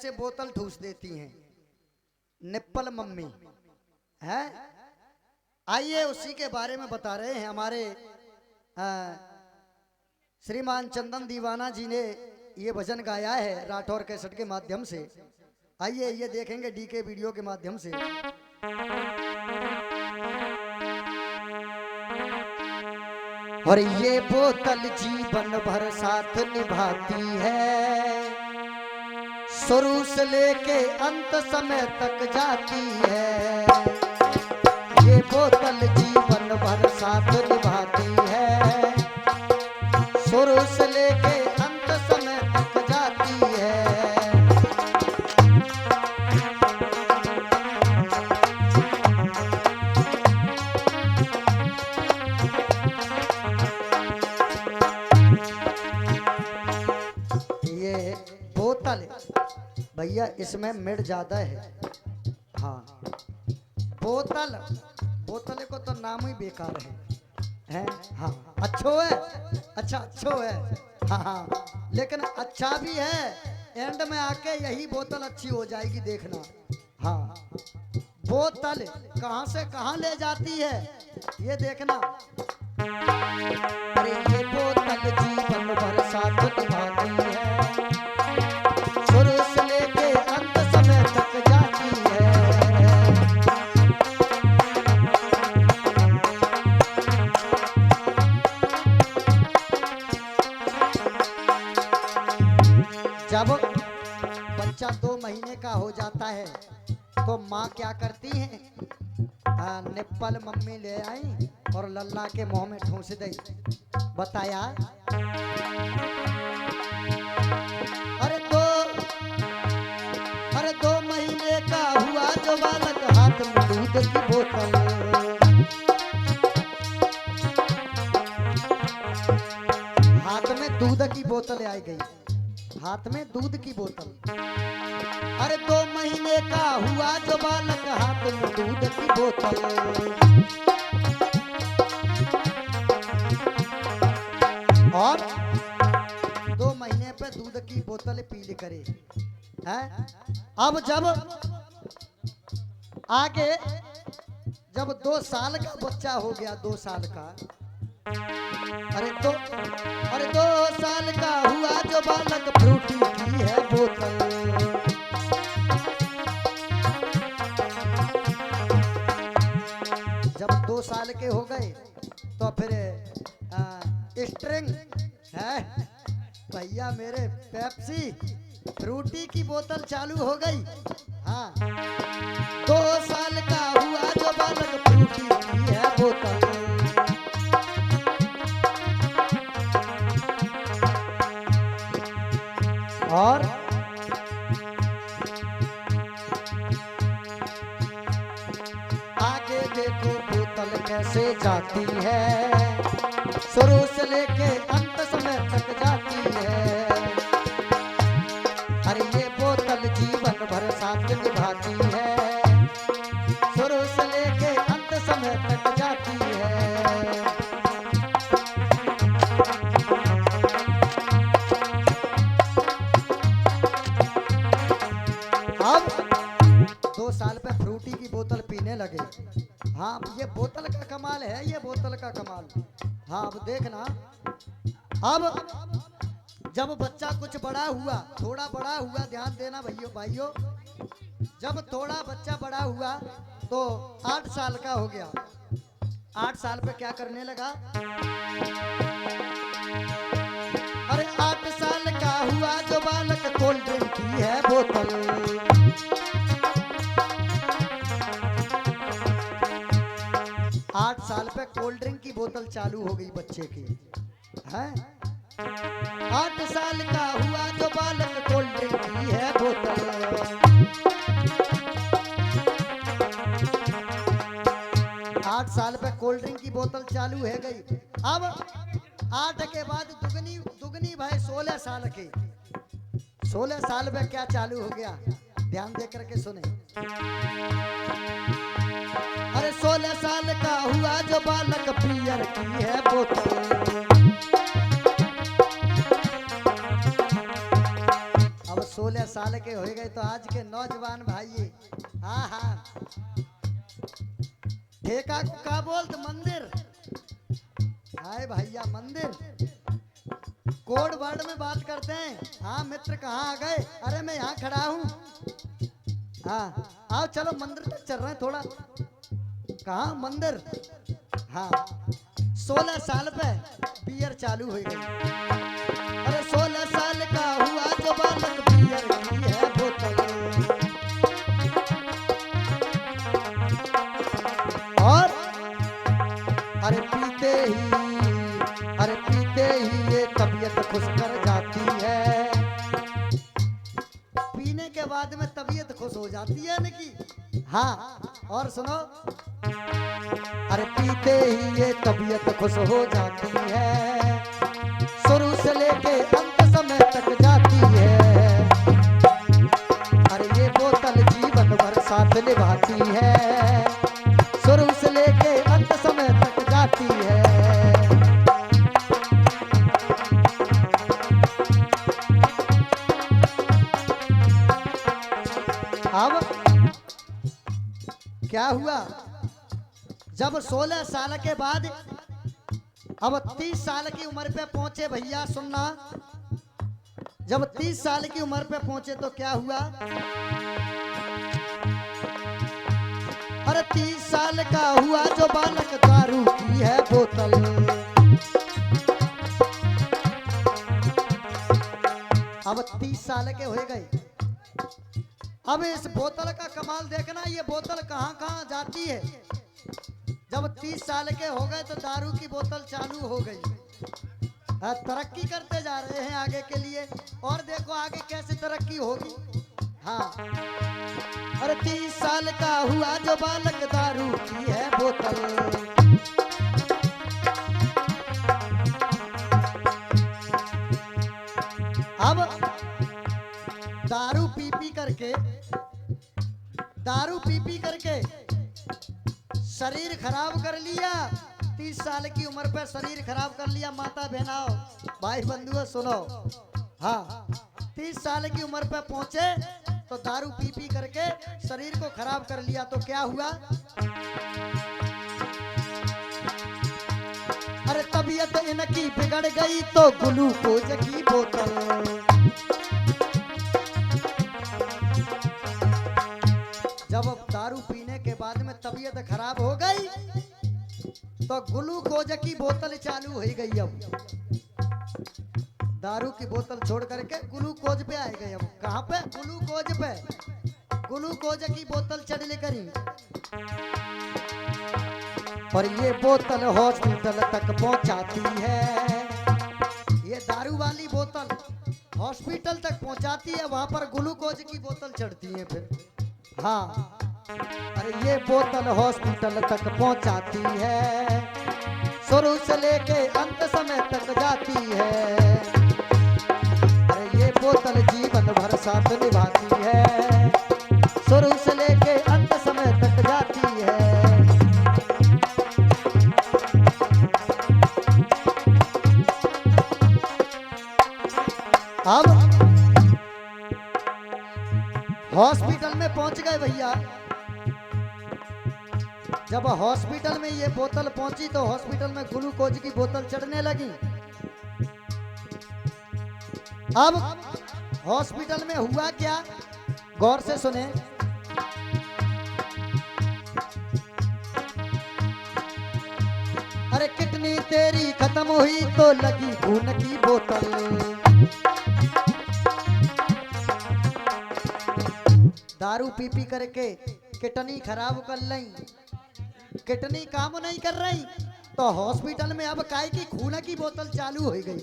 से बोतल ठूस देती हैं निप्पल मम्मी है। आइए उसी के बारे में बता रहे हैं हमारे श्रीमान चंदन दीवाना जी ने ये भजन गाया है राठौर कैसेट के माध्यम से। आइए ये देखेंगे डीके वीडियो के माध्यम से। और ये बोतल जीवन भर साथ निभाती है, शुरू से लेके अंत समय तक जाती है। ये बोतल जीवन भर साथ निभाती है, शुरू से लेके अंत समय तक जाती है। ये बोतल भैया इसमें मिड ज्यादा है। हाँ बोतल बोतल को तो नाम ही बेकार है हाँ अच्छो है, अच्छा अच्छो है हाँ हाँ, लेकिन अच्छा भी है। एंड में आके यही बोतल अच्छी हो जाएगी देखना। हाँ बोतल कहाँ से कहाँ ले जाती है ये देखना। अरे ये बोतल जीवन भर साथ निभाती है, शुरू से लेके अंत समय तक जाती है। जब बच्चा 2 महीने का हो जाता है तो माँ क्या करती है, निप्पल मम्मी ले आई और लल्ला के मुंह में ठूंस दी। बताया अरे 2 महीने का हुआ जो बालक, हाथ में दूध की बोतल, हाथ में दूध की बोतल आई गई, हाथ में दूध की बोतल। अरे 2 महीने का हुआ जो बालक, हाथ में दूध की बोतल। और 2 महीने पे दूध की बोतल पी करे हैं। अब जब आगे जब 2 साल का बच्चा हो गया, 2 साल का, अरे 2 साल का हुआ जो बालक, फ्रूटी की है बोतल। जब 2 साल के हो गए तो फिर स्ट्रिंग है भैया मेरे, पेप्सी फ्रूटी की बोतल चालू हो गई। हाँ 2 साल का हुआ जो बालक, फ्रूटी की है बोतल। और आगे देखो बोतल कैसे जाती है, शुरू से लेके अंत समय तक जाती है। अरे ये बोतल जीवन भर साथ निभाती है, शुरू से लेके अंत समय तक जाती है। अब 2 साल पे फ्रूटी की बोतल पीने लगे। हाँ ये बोतल का कमाल है, ये बोतल का कमाल। हाँ अब देखना, अब जब बच्चा कुछ बड़ा हुआ, थोड़ा बड़ा हुआ, ध्यान देना भाइयों, जब थोड़ा बच्चा बड़ा हुआ तो 8 साल का हो गया। 8 साल पे क्या करने लगा, अरे 8 साल का हुआ जो बालक, कोल्ड ड्रिंक की है बोतल। 8 साल पे कोल्ड ड्रिंक की बोतल चालू हो गई बच्चे की है। 8 साल का हुआ जो बालक, कोल्ड ड्रिंक की है बोतल। 8 साल पे कोल्ड ड्रिंक की बोतल चालू है गई। अब 8 के बाद दुगनी भाई 16 साल के, 16 साल में क्या चालू हो गया, ध्यान दे करके सुने। अरे 16 साल का हुआ जो बालक, बियर की है बोतल। अब 16 साल के हो गए तो आज के नौजवान भाई, हाँ हाँ, ठेका को का बोलत मंदिर, हाय भैया मंदिर, कोड वर्ड में बात करते हैं। हाँ मित्र कहाँ आ गए? अरे मैं यहाँ खड़ा हूँ। हाँ आओ चलो मंदिर तक चल रहे हैं थोड़ा। कहाँ मंदिर? हाँ 16 साल पे बियर चालू हो गई। अरे 16 साल का हुआ जो बालक बियर की है बोतल, और अरे पीते ही ये तबीयत खुश कर जाती है। पीने के बाद में तबीयत खुश हो जाती है न कि? हाँ और सुनो, अरे पीते ही ये तबीयत खुश हो जाती है, शुरू से लेके अंत समय तक जाती है। अरे ये बोतल जीवन भर साथ निभाती है, शुरू से लेके अंत समय तक जाती है। अब क्या हुआ? जब 16 साल के बाद अब 30 साल की उम्र पे पहुंचे भैया, सुनना, जब 30 साल की उम्र पे पहुंचे तो क्या हुआ? अरे 30 साल का हुआ जो बालक दारू की है बोतल, अब 30 साल के हो गए। अब इस बोतल का कमाल देखना, ये बोतल कहाँ कहाँ जाती है। जब 30 साल के हो गए तो दारू की बोतल चालू हो गई। तरक्की करते जा रहे हैं आगे के लिए, और देखो आगे कैसे तरक्की होगी। हाँ अरे 30 साल का हुआ जो बालक दारू की है बोतल, अब दारू पी करके शरीर खराब कर लिया। 30 साल की उम्र पे शरीर खराब कर लिया। माता बहनाओ भाई बंधुओं सुनो, हाँ 30 साल की उम्र पे पहुंचे तो दारू पी करके शरीर को खराब कर लिया। तो क्या हुआ? अरे तबीयत इनकी बिगड़ गई तो ग्लूकोज की बोतल, जब दारू पीने के बाद में तबीयत खराब हो गई तो ग्लूकोज की बोतल चालू हो गई। अब दारू की बोतल छोड़ करके ग्लूकोज पे आ गए। अब कहाँ पे? ग्लूकोज पे। ग्लूकोज की बोतल चढ़ करी, और ये बोतल हॉस्पिटल तक पहुंचाती है। ये दारू वाली बोतल हॉस्पिटल तक पहुंचाती है, वहां पर ग्लूकोज की बोतल चढ़ती है फिर। हाँ अरे ये बोतल हॉस्पिटल तक पहुंचाती है, शुरू से लेके अंत समय तक जाती है। अरे ये बोतल जीवन भर साथ निभाती है, शुरू से लेके अंत समय तक जाती है। अब हॉस्पिटल में पहुंच गए भैया। जब हॉस्पिटल में ये बोतल पहुंची तो हॉस्पिटल में ग्लूकोज की बोतल चढ़ने लगी। अब हॉस्पिटल में हुआ क्या, गौर से सुने। अरे किडनी तेरी खत्म हुई तो लगी खून की बोतल, दारू पी करके किडनी खराब कर ली, किडनी काम नहीं कर रही तो हॉस्पिटल में अब काय की खून की बोतल चालू हो गई।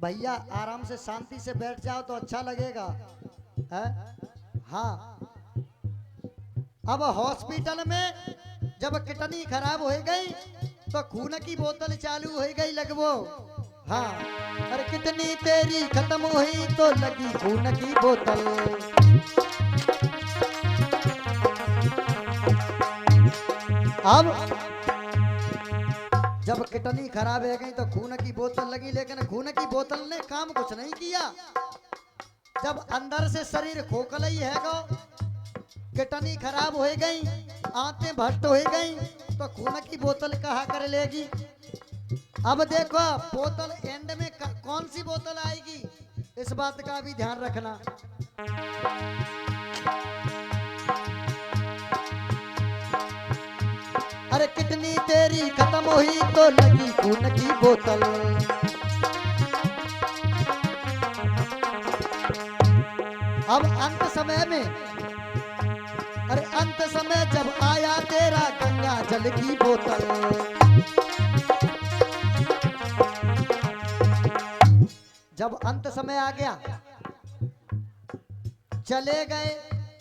भैया आराम से शांति से बैठ जाओ तो अच्छा लगेगा है? हाँ अब हॉस्पिटल में जब किडनी खराब हो गई तो खून की बोतल चालू हो गई लगभो। हाँ अरे किडनी तेरी खत्म हुई तो लगी खून की बोतल, अब जब किडनी खराब है गई तो खून की बोतल लगी, लेकिन खून की बोतल ने काम कुछ नहीं किया। जब अंदर से शरीर खोखला ही है गो, किडनी खराब हो गई, आंतें भ्रष्ट हो गई, तो खून की बोतल कहाँ कर लेगी। अब देखो बोतल एंड में कौन सी बोतल आएगी, इस बात का भी ध्यान रखना। अरे किडनी तेरी खत्म हुई तो लगी खून की बोतल। अब अंत समय में, अरे अंत समय जब आया तेरा गंगा जल की बोतल। जब अंत समय आ गया, चले गए,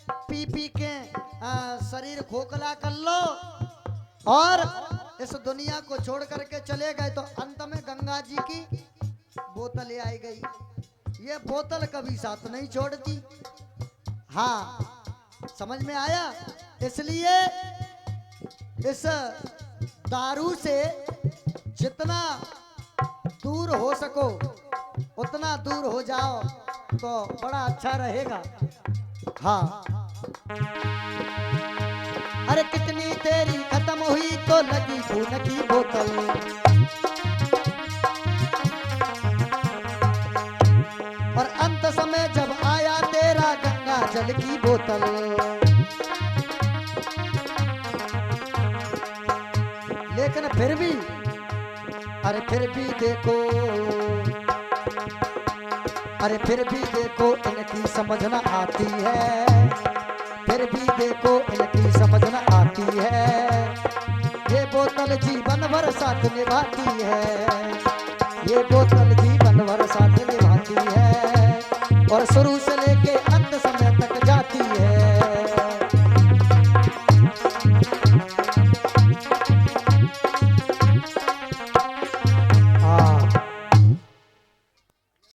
पी पी के शरीर खोखला कर लो और इस दुनिया को छोड़ करके चले गए, तो अंत में गंगा जी की बोतल आई गई। ये बोतल कभी साथ नहीं छोड़ती। हाँ, समझ में आया। इसलिए इस दारू से जितना दूर हो सको उतना दूर हो जाओ तो बड़ा अच्छा रहेगा। हाँ, अरे कितनी तेरी खत्म हुई तो लगी खून की बोतल। और अंत समय जब आया तेरा गंगा जल की बोतल। लेकिन फिर भी, अरे फिर भी देखो, अरे फिर भी देखो इनकी समझ न आती है। फिर भी देखो इनकी समझ न आती है। ये बोतल जीवन भर साथ निभाती है। ये बोतल जीवन भर साथ निभाती है। और शुरू से लेके